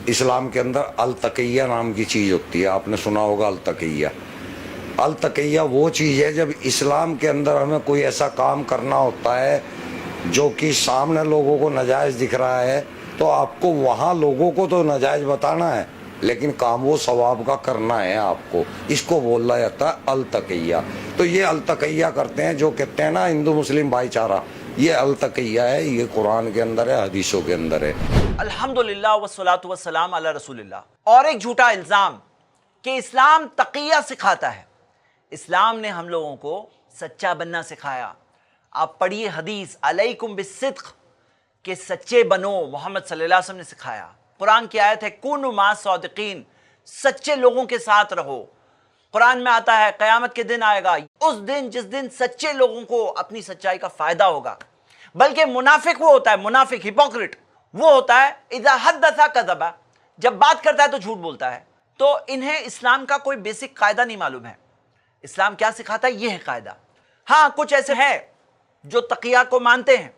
اسلام کے اندر التقیہ نام کی چیز ہوتی ہے، آپ نے سنا ہوگا التقیہ۔ التقیہ وہ چیز ہے جب اسلام کے اندر ہمیں کوئی ایسا کام کرنا ہوتا ہے جو کہ سامنے لوگوں کو ناجائز دکھ رہا ہے، تو آپ کو وہاں لوگوں کو تو ناجائز بتانا ہے لیکن کام وہ ثواب کا کرنا ہے آپ کو، اس کو بولا جاتا ہے التقیہ۔ تو یہ التقیہ کرتے ہیں جو کہتے ہیں نا ہندو مسلم بھائی چارہ، یہ التقیہ ہے، یہ قرآن کے اندر ہے، حدیثوں کے اندر ہے۔ الحمدللہ والصلاۃ والسلام علی رسول اللہ۔ اور ایک جھوٹا الزام کہ اسلام تقیہ سکھاتا ہے۔ اسلام نے ہم لوگوں کو سچا بننا سکھایا۔ آپ پڑھیے حدیث علیکم بالصدق کہ سچے بنو، محمد صلی اللہ علیہ وسلم نے سکھایا۔ قرآن کی آیت ہے کونوا مع الصادقین، سچے لوگوں کے ساتھ رہو۔ قرآن میں آتا ہے قیامت کے دن آئے گا، اس دن جس دن سچے لوگوں کو اپنی سچائی کا فائدہ ہوگا۔ بلکہ منافق وہ ہوتا ہے، منافق ہپوکریٹ وہ ہوتا ہے اذا حدث کذب، جب بات کرتا ہے تو جھوٹ بولتا ہے۔ تو انہیں اسلام کا کوئی بیسک قاعدہ نہیں معلوم ہے۔ اسلام کیا سکھاتا ہے؟ یہ ہے قاعدہ۔ ہاں کچھ ایسے ہیں جو تقیہ کو مانتے ہیں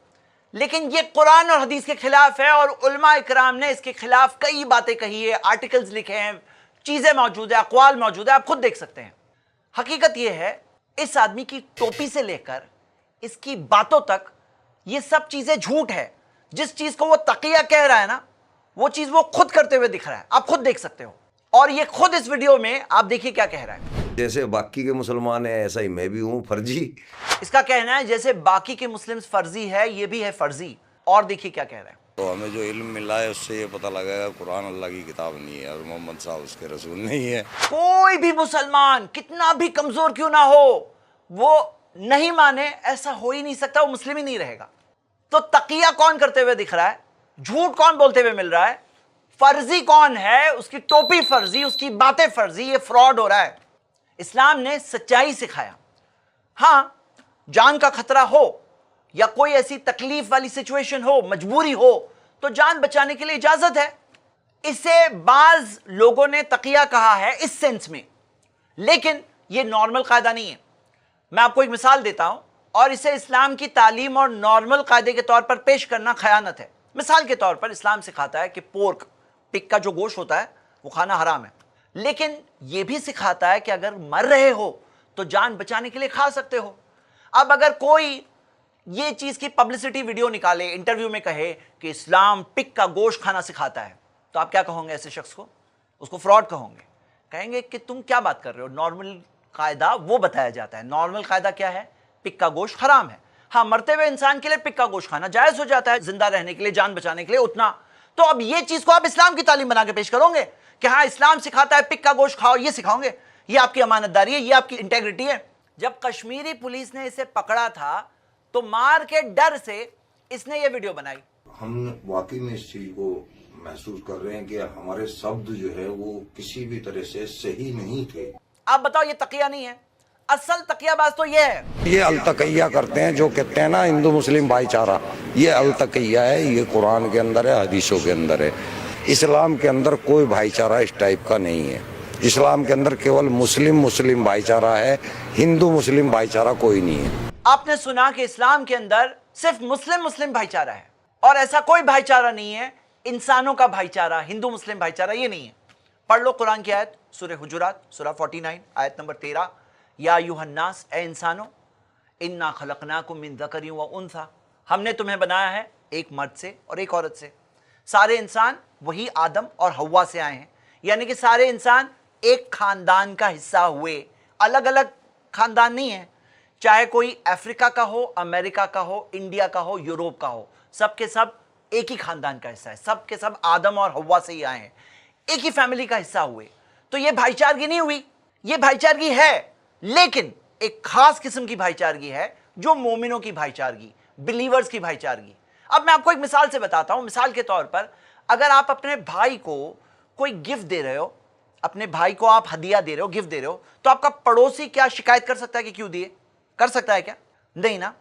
لیکن یہ قرآن اور حدیث کے خلاف ہے، اور علماء اکرام نے اس کے خلاف کئی باتیں کہی ہے، آرٹیکلز لکھے ہیں، چیزیں موجود ہیں، اقوال موجود ہیں، آپ خود دیکھ سکتے ہیں۔ حقیقت یہ ہے اس آدمی کی ٹوپی سے لے کر اس کی باتوں تک یہ سب چیزیں جھوٹ ہے۔ جس چیز کو وہ تقیہ کہہ رہا ہے نا، وہ چیز وہ خود کرتے ہوئے دکھ رہا ہے، آپ خود دیکھ سکتے ہو۔ اور یہ خود اس ویڈیو میں آپ دیکھیے کیا کہہ رہا ہے۔ جیسے باقی کے مسلمان ہیں ایسا ہی میں بھی ہوں فرضی۔ اس کا کہنا ہے جیسے باقی کے مسلم فرضی ہے، یہ بھی ہے فرضی۔ اور دیکھیے کیا کہہ رہا ہے۔ تو ہمیں جو علم ملا ہے اس سے یہ پتہ لگے گا قرآن اللہ کی کتاب نہیں ہے اور محمد صاحب اس کے رسول نہیں ہے۔ کوئی بھی مسلمان کتنا بھی کمزور کیوں نہ ہو، وہ نہیں مانے، ایسا ہو ہی نہیں سکتا، وہ مسلم ہی نہیں رہے گا۔ تو تقیہ کون کرتے ہوئے دکھ رہا ہے؟ جھوٹ کون بولتے ہوئے مل رہا ہے؟ فرضی کون ہے؟ اس کی ٹوپی فرضی، اس کی باتیں فرضی، یہ فراڈ ہو رہا ہے۔ اسلام نے سچائی سکھایا۔ ہاں جان کا خطرہ ہو یا کوئی ایسی تکلیف والی سچویشن ہو، مجبوری ہو، تو جان بچانے کے لیے اجازت ہے۔ اسے بعض لوگوں نے تقیہ کہا ہے اس سینس میں، لیکن یہ نارمل قاعدہ نہیں ہے۔ میں آپ کو ایک مثال دیتا ہوں، اور اسے اسلام کی تعلیم اور نارمل قاعدے کے طور پر پیش کرنا خیانت ہے۔ مثال کے طور پر اسلام سکھاتا ہے کہ پورک، پگ کا جو گوشت ہوتا ہے وہ کھانا حرام ہے، لیکن یہ بھی سکھاتا ہے کہ اگر مر رہے ہو تو جان بچانے کے لیے کھا سکتے ہو۔ اب اگر کوئی یہ چیز کی پبلسٹی ویڈیو نکالے، انٹرویو میں کہے کہ اسلام پگ کا گوشت کھانا سکھاتا ہے، تو آپ کیا کہوں گے ایسے شخص کو؟ اس کو فراڈ کہوں گے، کہیں گے کہ تم کیا بات کر رہے ہو، نارمل قاعدہ وہ بتایا جاتا ہے۔ نارمل قاعدہ کیا ہے؟ پگ کا گوشت حرام ہے۔ ہاں مرتے ہوئے انسان کے لیے پگ کا گوشت کھانا جائز ہو جاتا ہے، زندہ رہنے کے لیے، جان بچانے کے لیے اتنا۔ تو اب یہ چیز کو آپ اسلام کی تعلیم بنا کے پیش کرو گے کہ ہاں اسلام سکھاتا ہے پگ کا گوشت کھاؤ، یہ سکھاؤ گے؟ یہ آپ کی امانت داری ہے، یہ آپ کی انٹیگریٹی ہے۔ جب کشمیری پولیس نے اسے پکڑا تھا تو مار کے ڈر سے اس نے یہ ویڈیو بنائی۔ ہم واقعی میں اس چیز کو محسوس کر رہے ہیں کہ ہمارے شبد جو ہے وہ کسی بھی طرح سے صحیح نہیں تھے۔ آپ بتاؤ یہ تقیہ نہیں ہے؟ اصل تقیہ باز تو یہ ہے۔ یہ التقیہ کرتے ہیں جو کہتے ہیں نا ہندو مسلم بھائی چارہ، یہ التقیہ ہے، یہ قرآن کے اندر ہے، حدیثوں کے اندر ہے۔ اسلام کے اندر کوئی بھائی چارہ اس ٹائپ کا نہیں ہے۔ اسلام کے اندر کیول مسلم بھائی چارہ ہے، ہندو مسلم بھائی چارہ کوئی نہیں ہے۔ آپ نے سنا کہ اسلام کے اندر صرف مسلم بھائی چارہ ہے، اور ایسا کوئی بھائی چارہ نہیں ہے، انسانوں کا بھائی چارہ، ہندو مسلم بھائی چارہ یہ نہیں ہے۔ پڑھ لو قرآن کی آیت، سورہ حجرات، سورہ 49 آیت نمبر 13، یا ایھا الناس، اے انسانوں، انا خلقناکم من ذکر و انثی، ہم نے تمہیں بنایا ہے ایک مرد سے اور ایک عورت سے۔ سارے انسان وہی آدم اور حوا سے آئے ہیں، یعنی کہ سارے انسان ایک خاندان کا حصہ ہوئے، الگ الگ خاندان نہیں ہیں۔ چاہے کوئی افریقہ کا ہو، امریکہ کا ہو، انڈیا کا ہو، یوروپ کا ہو، سب کے سب ایک ہی خاندان کا حصہ ہے، سب کے سب آدم اور حوا سے ہی آئے ہیں، ایک ہی فیملی کا حصہ ہوئے۔ تو یہ بھائی چارگی نہیں ہوئی، یہ بھائی چارگی ہے، لیکن ایک خاص قسم کی بھائی چارگی ہے جو مومنوں کی بھائی چارگی، بلیورز کی بھائی چارگی۔ اب میں آپ کو ایک مثال سے بتاتا ہوں۔ مثال کے طور پر اگر آپ اپنے بھائی کو کوئی گفٹ دے رہے ہو، اپنے بھائی کو آپ ہدیہ دے رہے ہو، گفٹ دے رہے ہو، تو آپ کا پڑوسی کیا شکایت کر سکتا ہے کہ کیوں دیے؟ کر سکتا ہے کیا؟ نہیں نا،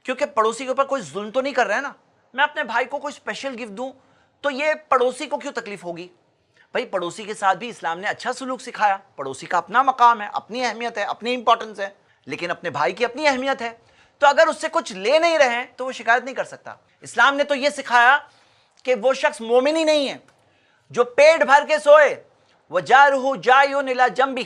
کیونکہ پڑوسی کے اوپر کوئی ظلم تو نہیں کر رہا ہے نا۔ میں اپنے بھائی کو کوئی اسپیشل گفٹ دوں تو یہ پڑوسی کو کیوں تکلیف ہوگی؟ بھائی پڑوسی کے ساتھ بھی اسلام نے اچھا سلوک سکھایا، پڑوسی کا اپنا مقام ہے، اپنی اہمیت ہے، اپنی امپورٹنس ہے، لیکن اپنے بھائی کی اپنی اہمیت ہے۔ تو اگر اس سے کچھ لے نہیں رہے ہیں تو وہ شکایت نہیں کر سکتا۔ اسلام نے تو یہ سکھایا کہ وہ شخص مومن ہی نہیں ہے جو پیٹ بھر کے سوئے وجارہ جائن الی جنبہ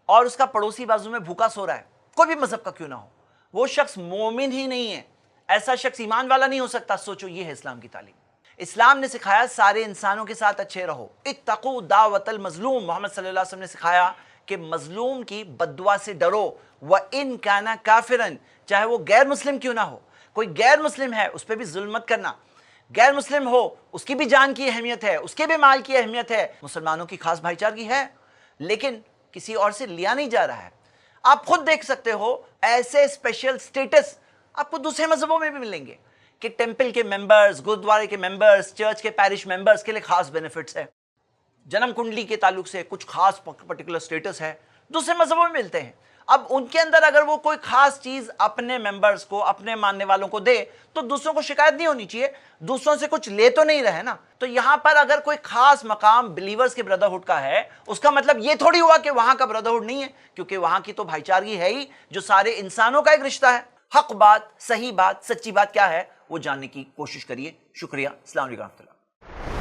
اور اس کا پڑوسی بازو میں بھوکا سو رہا ہے، کوئی بھی مذہب کا کیوں نہ ہو، وہ شخص مومن ہی نہیں ہے، ایسا شخص ایمان والا نہیں ہو سکتا. سوچو، یہ ہے اسلام کی تعلیم. اسلام نے سکھایا سارے انسانوں کے ساتھ اچھے رہو. اتقوا دعوت المظلوم، محمد صلی اللہ علیہ وسلم نے سکھایا کہ مظلوم کی بد دعا سے ڈرو. وَإِن كَانَ كَافِرًا، چاہے وہ غیر مسلم کیوں نہ ہو. کوئی غیر مسلم ہے اس پہ بھی ظلم مت کرنا. غیر مسلم ہو اس کی بھی جان کی اہمیت ہے، اس کے بھی مال کی اہمیت ہے. مسلمانوں کی خاص بھائی چارگی ہے لیکن کسی اور سے لیا نہیں جا رہا ہے. آپ خود دیکھ سکتے ہو ایسے اسپیشل سٹیٹس آپ کو دوسرے مذہبوں میں بھی ملیں گے کہ ٹیمپل کے ممبرز، گردوارے کے ممبرز، چرچ کے پیرش ممبرز کے لیے خاص بینیفٹس ہے. جنم کنڈلی کے تعلق سے کچھ خاص پرٹیکولر سٹیٹس ہے، دوسرے مذہبوں میں ملتے ہیں. اب ان کے اندر اگر وہ کوئی خاص چیز اپنے ممبرز کو، اپنے ماننے والوں کو دے تو دوسروں کو شکایت نہیں ہونی چاہیے، دوسروں سے کچھ لے تو نہیں رہے نا. تو یہاں پر اگر کوئی خاص مقام بلیورز کے بردرہڈ کا ہے، اس کا مطلب یہ تھوڑی ہوا کہ وہاں کا بردرہڈ نہیں ہے، کیونکہ وہاں کی تو بھائی چارگی ہے ہی جو سارے انسانوں کا ایک رشتہ ہے. حق بات، صحیح بات، سچی بات کیا ہے وہ جاننے کی کوشش کریے. شکریہ. السلام علیکم ورحمۃ اللہ.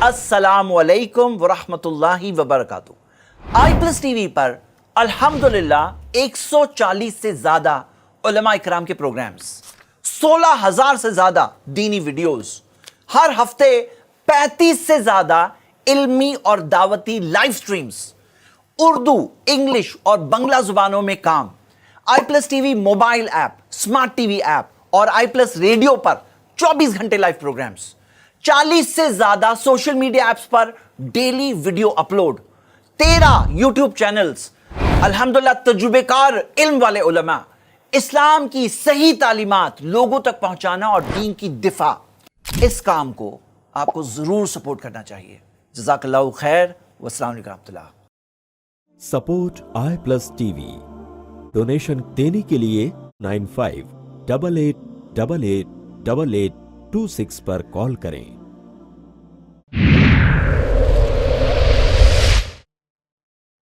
السلام علیکم ورحمۃ اللہ وبرکاتہ. آئی پلس ٹی وی پر الحمدللہ 140 سے زیادہ علماء اکرام کے پروگرامز، 16,000 سے زیادہ دینی ویڈیوز، ہر ہفتے 35 سے زیادہ علمی اور دعوتی لائیو سٹریمز، اردو، انگلش اور بنگلہ زبانوں میں کام. I plus TV mobile app, smart TV app اور آئی پلس ریڈیو پر 24 گھنٹے لائیو پروگرامز، 40 سے زیادہ سوشل میڈیا ایپس پر daily video upload, 13 YouTube channels, الحمدللہ تجربے کار علم والے علماء، اسلام کی صحیح تعلیمات لوگوں تک پہنچانا اور دین کی دفاع. اس کام کو آپ کو ضرور سپورٹ کرنا چاہیے. جزاک اللہ خیر. والسلام علیکم ورحمۃ اللہ. Support I plus T V. Donation دینے کے لیے 9588888826 پر کال کریں.